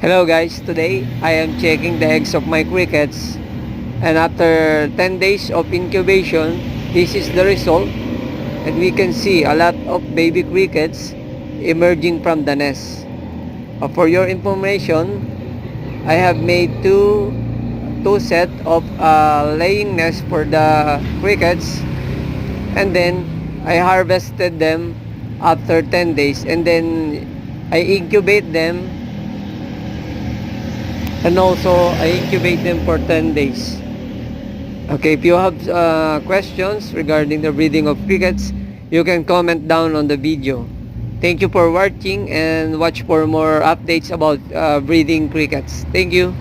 Hello guys, today I am checking the eggs of my crickets, and after 10 days of incubation, this is the result, and we can see a lot of baby crickets emerging from the nest. For your information, I have made two set of laying nest for the crickets, and then I harvested them after 10 days, and then I incubate them, and also I incubate them for 10 days. Okay, if you have questions regarding the breeding of crickets, you can comment down on the video. Thank you for watching, and watch for more updates about breeding crickets. Thank you.